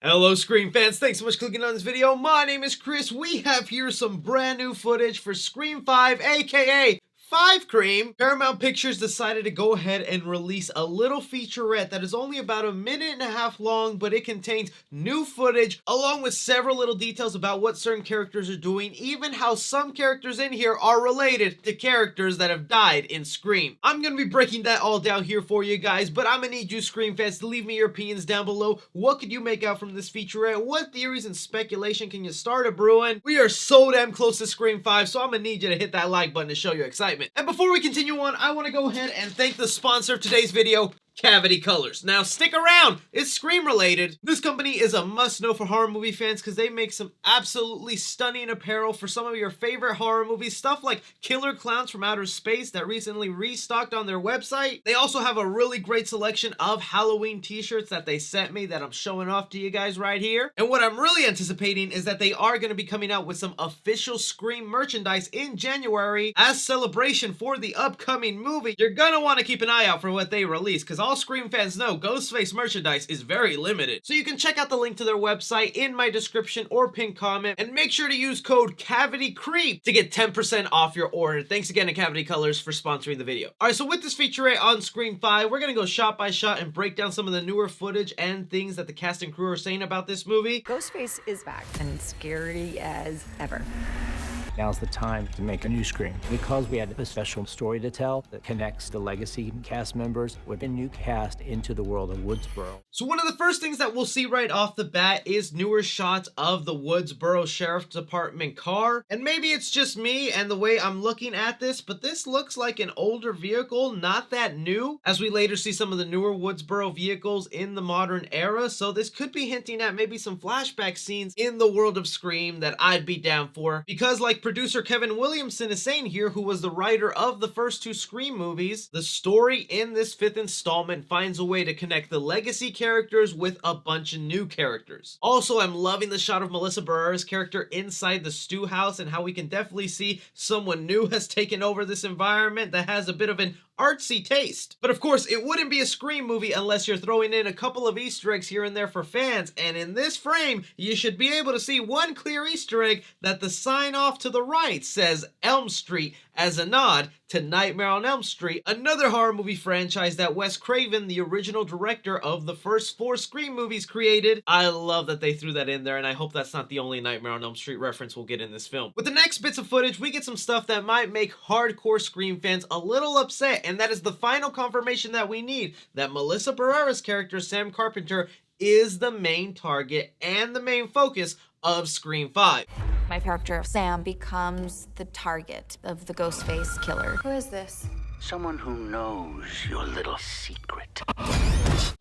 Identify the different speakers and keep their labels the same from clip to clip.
Speaker 1: Hello Scream fans, thanks so much for clicking on this video. My name is Chris. We have here some brand new footage for Scream 5, aka 5 Cream. Paramount Pictures decided to go ahead and release a little featurette that is only about a minute and a half long, but it contains new footage along with several little details about what certain characters are doing, even how some characters in here are related to characters that have died in Scream. I'm going to be breaking that all down here for you guys, but I'm going to need you Scream fans to leave me your opinions down below. What could you make out from this featurette? What theories and speculation can you start a brewing? We are so damn close to Scream 5, so I'm going to need you to hit that like button to show your excitement. And before we continue on, I want to go ahead and thank the sponsor of today's video, Cavity Colors. Now stick around, it's Scream related. This company is a must know for horror movie fans because they make some absolutely stunning apparel for some of your favorite horror movies, stuff like Killer Clowns from Outer Space that recently restocked on their website. They also have a really great selection of Halloween t-shirts that they sent me that I'm showing off to you guys right here. And what I'm really anticipating is that they are going to be coming out with some official Scream merchandise in January as celebration for the upcoming movie. You're gonna want to keep an eye out for what they release because all Scream fans know Ghostface merchandise is very limited. So you can check out the link to their website in my description or pinned comment, and make sure to use code CavityCreep to get 10% off your order. Thanks again to Cavity Colors for sponsoring the video. Alright, so with this featurette on Scream 5, we're gonna go shot by shot and break down some of the newer footage and things that the cast and crew are saying about this movie.
Speaker 2: Ghostface is back and scary as ever.
Speaker 3: Now's the time to make a new Scream. Because we had a special story to tell that connects the legacy cast members with a new cast into the world of Woodsboro.
Speaker 1: So one of the first things that we'll see right off the bat is newer shots of the Woodsboro Sheriff's Department car. And maybe it's just me and the way I'm looking at this, but this looks like an older vehicle, not that new, as we later see some of the newer Woodsboro vehicles in the modern era. So this could be hinting at maybe some flashback scenes in the world of Scream that I'd be down for. Because like producer Kevin Williamson is saying here, who was the writer of the first 2 Scream movies, the story in this 5th installment finds a way to connect the legacy characters with a bunch of new characters. Also, I'm loving the shot of Melissa Barrera's character inside the stew house and how we can definitely see someone new has taken over this environment that has a bit of an artsy taste. But of course, it wouldn't be a Scream movie unless you're throwing in a couple of Easter eggs here and there for fans, and in this frame, you should be able to see one clear Easter egg that the sign off to the right says Elm Street as a nod to Nightmare on Elm Street, another horror movie franchise that Wes Craven, the original director of the first 4 Scream movies, created. I love that they threw that in there, and I hope that's not the only Nightmare on Elm Street reference we'll get in this film. With the next bits of footage, we get some stuff that might make hardcore Scream fans a little upset, and that is the final confirmation that we need that Melissa Barrera's character, Sam Carpenter, is the main target and the main focus of Scream 5.
Speaker 2: My character, Sam, becomes the target of the Ghostface killer.
Speaker 4: Who is this?
Speaker 5: Someone who knows your little secret.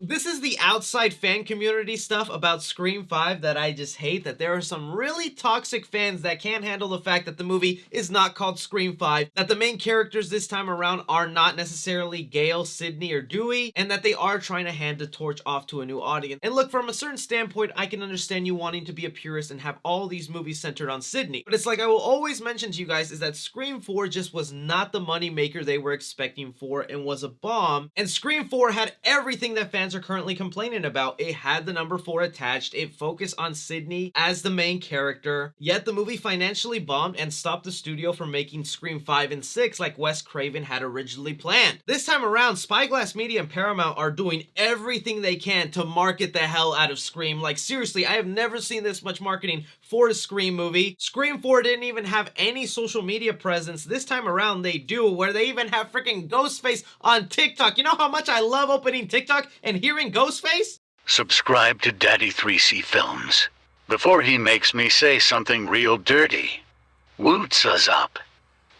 Speaker 1: This is the outside fan community stuff about Scream 5 that I just hate, that there are some really toxic fans that can't handle the fact that the movie is not called Scream 5, that the main characters this time around are not necessarily Gale, Sidney, or Dewey, and that they are trying to hand the torch off to a new audience. And look, from a certain standpoint, I can understand you wanting to be a purist and have all these movies centered on Sidney. But it's like I will always mention to you guys is that Scream 4 just was not the money maker they were expecting for and was a bomb. And Scream 4 had everything that fans are currently complaining about. It had the number 4 attached, it focused on Sidney as the main character, yet the movie financially bombed and stopped the studio from making Scream 5 and 6 like Wes Craven had originally planned. This time around, Spyglass Media and Paramount are doing everything they can to market the hell out of Scream. Like seriously, I have never seen this much marketing for a Scream movie. Scream 4 didn't even have any social media presence. This time around they do, where they even have freaking Ghostface on TikTok. You know how much I love opening TikTok and hearing Ghostface?
Speaker 5: Subscribe to Daddy 3C Films before he makes me say something real dirty. Woots us up.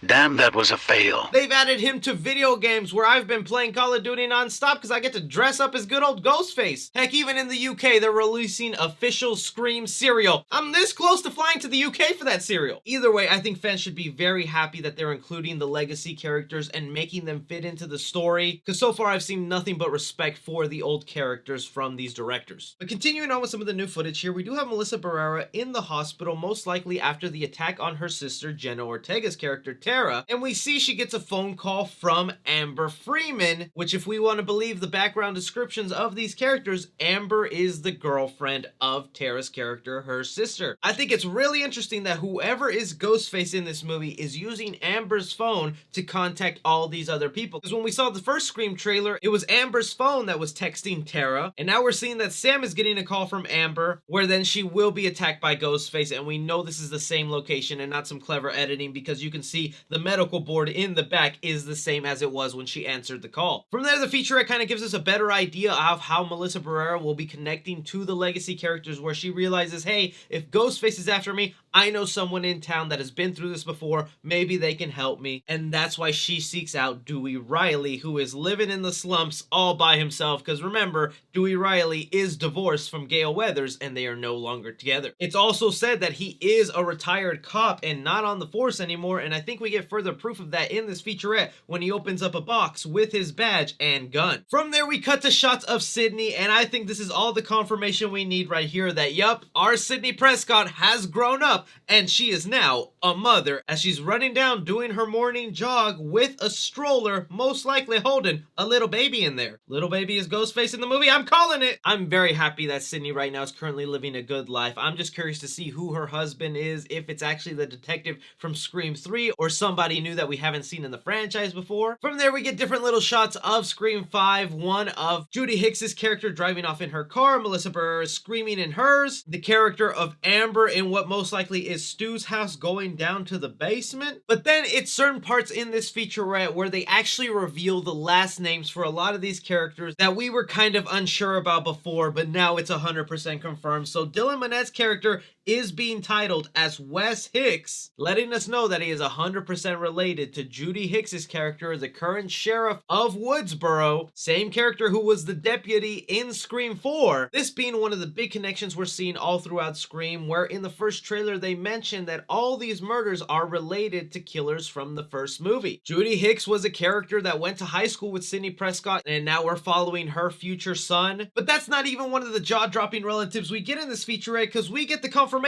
Speaker 5: Damn, that was a fail.
Speaker 1: They've added him to video games where I've been playing Call of Duty non-stop because I get to dress up as good old Ghostface. Heck, even in the UK, they're releasing official Scream cereal. I'm this close to flying to the UK for that cereal. Either way, I think fans should be very happy that they're including the legacy characters and making them fit into the story, because so far I've seen nothing but respect for the old characters from these directors. But continuing on with some of the new footage here, we do have Melissa Barrera in the hospital, most likely after the attack on her sister, Jenna Ortega's character, Tara, and we see she gets a phone call from Amber Freeman, which if we want to believe the background descriptions of these characters, Amber is the girlfriend of Tara's character, her sister. I think it's really interesting that whoever is Ghostface in this movie is using Amber's phone to contact all these other people. Because when we saw the first Scream trailer, it was Amber's phone that was texting Tara, and now we're seeing that Sam is getting a call from Amber, where then she will be attacked by Ghostface, and we know this is the same location and not some clever editing, because you can see the medical board in the back is the same as it was when she answered the call. From there, the featurette kind of gives us a better idea of how Melissa Barrera will be connecting to the legacy characters, where she realizes, hey, if Ghostface is after me, I know someone in town that has been through this before, maybe they can help me, and that's why she seeks out Dewey Riley, who is living in the slumps all by himself, because remember, Dewey Riley is divorced from Gale Weathers, and they are no longer together. It's also said that he is a retired cop and not on the force anymore, and I think we get further proof of that in this featurette when he opens up a box with his badge and gun. From there, we cut to shots of Sidney, and I think this is all the confirmation we need right here that, yup, our Sidney Prescott has grown up, and she is now a mother, as she's running down doing her morning jog with a stroller, most likely holding a little baby in there. Little baby is Ghostface in the movie. I'm calling it. I'm very happy that Sidney right now is currently living a good life. I'm just curious to see who her husband is, if it's actually the detective from Scream 3 or somebody new that we haven't seen in the franchise before. From there, we get different little shots of Scream 5. One of Judy Hicks's character driving off in her car, Melissa Barrera screaming in hers, the character of Amber in what most likely is Stu's house going down to the basement. But then it's certain parts in this featurette where they actually reveal the last names for a lot of these characters that we were kind of unsure about before, but now it's 100% confirmed. So Dylan Minette's character is being titled as Wes Hicks, letting us know that he is 100% related to Judy Hicks's character, the current sheriff of Woodsboro, same character who was the deputy in Scream 4. This being one of the big connections we're seeing all throughout Scream, where in the first trailer they mentioned that all these murders are related to killers from the first movie. Judy Hicks was a character that went to high school with Sidney Prescott, and now we're following her future son. But that's not even one of the jaw-dropping relatives we get in this featurette, because we get the confirmation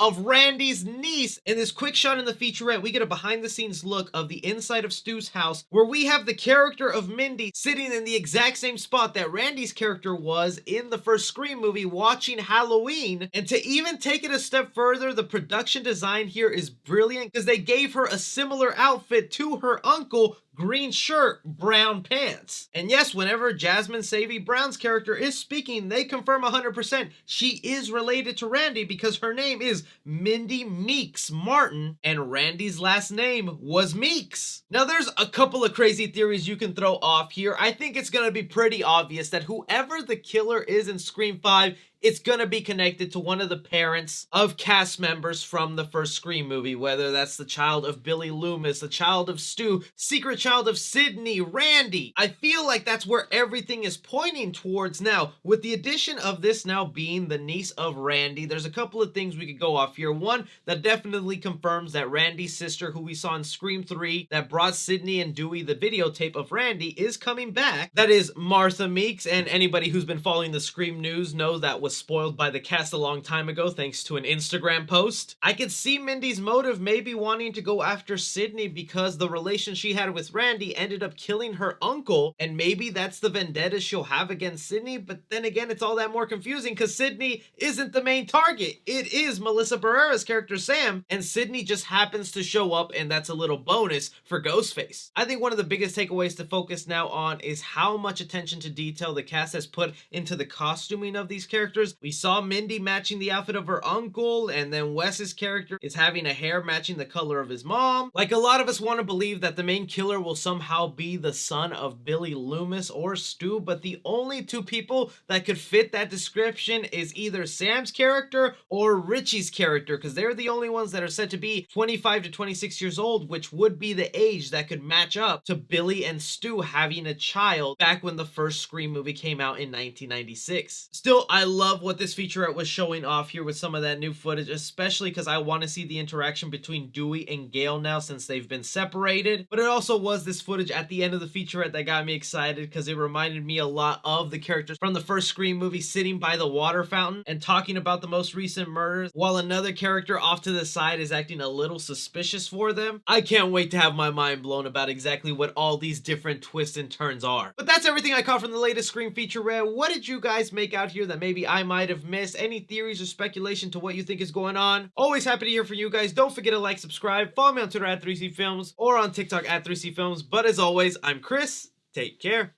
Speaker 1: of Randy's niece. In this quick shot in the featurette, we get a behind-the-scenes look of the inside of Stu's house, where we have the character of Mindy sitting in the exact same spot that Randy's character was in the first Scream movie watching Halloween. And to even take it a step further, the production design here is brilliant, because they gave her a similar outfit to her uncle, green shirt, brown pants. And yes, whenever Jasmine Savy Brown's character is speaking, they confirm 100% she is related to Randy, because her name is Mindy Meeks Martin, and Randy's last name was Meeks. Now, there's a couple of crazy theories you can throw off here. I think it's gonna be pretty obvious that whoever the killer is in Scream 5, it's gonna be connected to one of the parents of cast members from the first Scream movie, whether that's the child of Billy Loomis, the child of Stu, secret child of Sidney, Randy. I feel like that's where everything is pointing towards now. With the addition of this now being the niece of Randy, there's a couple of things we could go off here. One, that definitely confirms that Randy's sister, who we saw in Scream 3, that brought Sidney and Dewey the videotape of Randy, is coming back. That is Martha Meeks, and anybody who's been following the Scream news knows that was spoiled by the cast a long time ago thanks to an Instagram post. I could see Mindy's motive maybe wanting to go after Sidney because the relation she had with Randy ended up killing her uncle, and maybe that's the vendetta she'll have against Sidney. But then again, it's all that more confusing because Sidney isn't the main target. It is Melissa Barrera's character Sam, and Sidney just happens to show up, and that's a little bonus for Ghostface. I think one of the biggest takeaways to focus now on is how much attention to detail the cast has put into the costuming of these characters. We saw Mindy matching the outfit of her uncle, and then Wes's character is having a hair matching the color of his mom. Like, a lot of us want to believe that the main killer will somehow be the son of Billy Loomis or Stu, but the only two people that could fit that description is either Sam's character or Richie's character, because they're the only ones that are said to be 25 to 26 years old, which would be the age that could match up to Billy and Stu having a child back when the first Scream movie came out in 1996. Still, I love love what this featurette was showing off here with some of that new footage, especially because I want to see the interaction between Dewey and Gale now since they've been separated. But it also was this footage at the end of the featurette that got me excited because it reminded me a lot of the characters from the first Scream movie sitting by the water fountain and talking about the most recent murders, while another character off to the side is acting a little suspicious for them. I can't wait to have my mind blown about exactly what all these different twists and turns are. But that's everything I caught from the latest Scream featurette. What did you guys make out here that maybe I might have missed? Any theories or speculation to what you think is going on? Always happy to hear from you guys. Don't forget to like, subscribe, follow me on Twitter at 3C Films or on TikTok at 3C Films. But as always, I'm Chris. Take care.